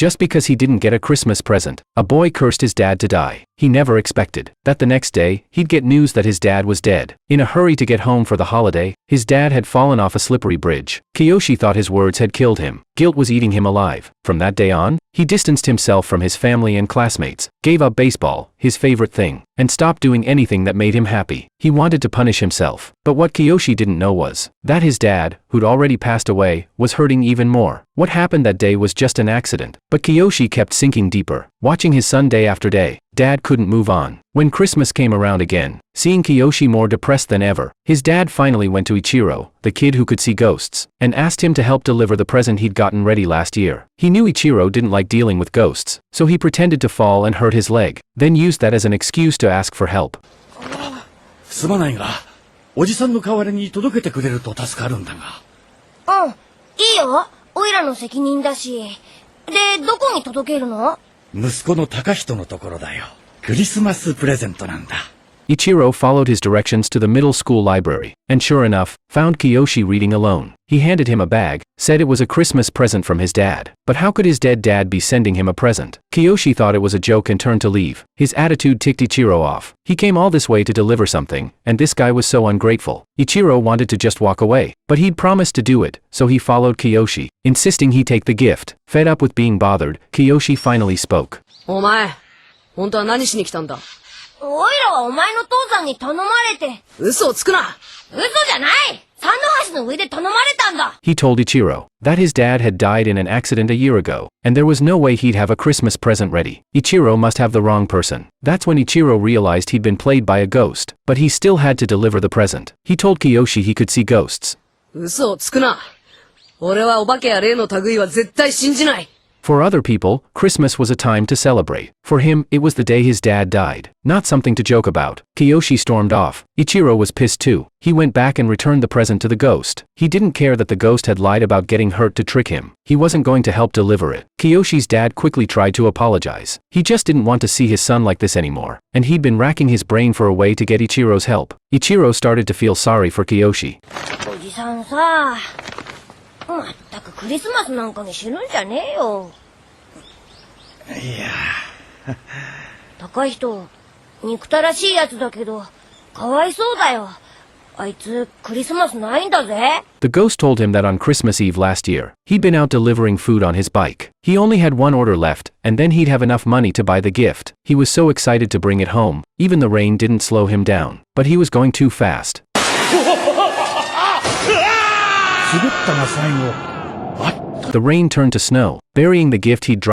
just because he didn't get a Christmas present. A boy cursed his dad to die. He never expected that the next day, he'd get news that his dad was dead. In a hurry to get home for the holiday, his dad had fallen off a slippery bridge. Kiyoshi thought his words had killed him. Guilt was eating him alive. From that day on, he distanced himself from his family and classmates, gave up baseball, his favorite thing, and stopped doing anything that made him happy. He wanted to punish himself. But what Kiyoshi didn't know was that his dad, who'd already passed away, was hurting even more. What happened that day was just an accident. But Kiyoshi kept sinking deeper, watching his son day after day. Dad couldn't move on. When Christmas came around again, seeing Kiyoshi more depressed than ever, his dad finally went to Ichiro, the kid who could see ghosts, and asked him to help deliver the present he'd gotten ready last year. He knew Ichiro didn't like dealing with ghosts, so he pretended to fall and hurt his leg, then used that as an excuse to ask for help. すまないが、おじさんの代わりに届けてくれると助かるんだが。いいよ。おいらの責任だし。で、どこに届けるの？息子の高人のところだよ。クリスマスプレゼントなんだ。Ichiro followed his directions to the middle school library, and sure enough, found Kiyoshi reading alone. He handed him a bag, said it was a Christmas present from his dad. But how could his dead dad be sending him a present? Kiyoshi thought it was a joke and turned to leave. His attitude ticked Ichiro off. He came all this way to deliver something, and this guy was so ungrateful. Ichiro wanted to just walk away, but he'd promised to do it, so he followed Kiyoshi, insisting he take the gift. Fed up with being bothered, Kiyoshi finally spoke. お前、本当は何しに来たんだ？おいらはお前の父さんに頼まれて。嘘をつくな！嘘じゃない！三の橋の上で頼まれたんだ！ He told Ichiro that his dad had died in an accident a year ago, and there was no way he'd have a Christmas present ready. Ichiro must have the wrong person. That's when Ichiro realized he'd been played by a ghost, but he still had to deliver the present. He told Kiyoshi he could see ghosts. 嘘をつくな！俺はお化けや霊の類は絶対信じない！ For other people, Christmas was a time to celebrate. For him, it was the day his dad died, not something to joke about. Kiyoshi stormed off. Ichiro was pissed too. He went back and returned the present to the ghost. He didn't care that the ghost had lied about getting hurt to trick him. He wasn't going to help deliver it. Kiyoshi's dad quickly tried to apologize. He just didn't want to see his son like this anymore, and he'd been racking his brain for a way to get Ichiro's help. Ichiro started to feel sorry for Kiyoshi. おじさんさ、まったくクリスマスなんかに死ぬんじゃねえよ。いや。高い人、憎たらしいやつだけど、かわいそうだよ。あいつ、クリスマスないんだぜ。The ghost told him that on Christmas Eve last year, he'd been out delivering food on his bike. He only had one order left, and then he'd have enough money to buy the gift. He was so excited to bring it home. Even the rain didn't slow him down. But he was going too fast. The rain turned to snow, burying the gift he'd dropped.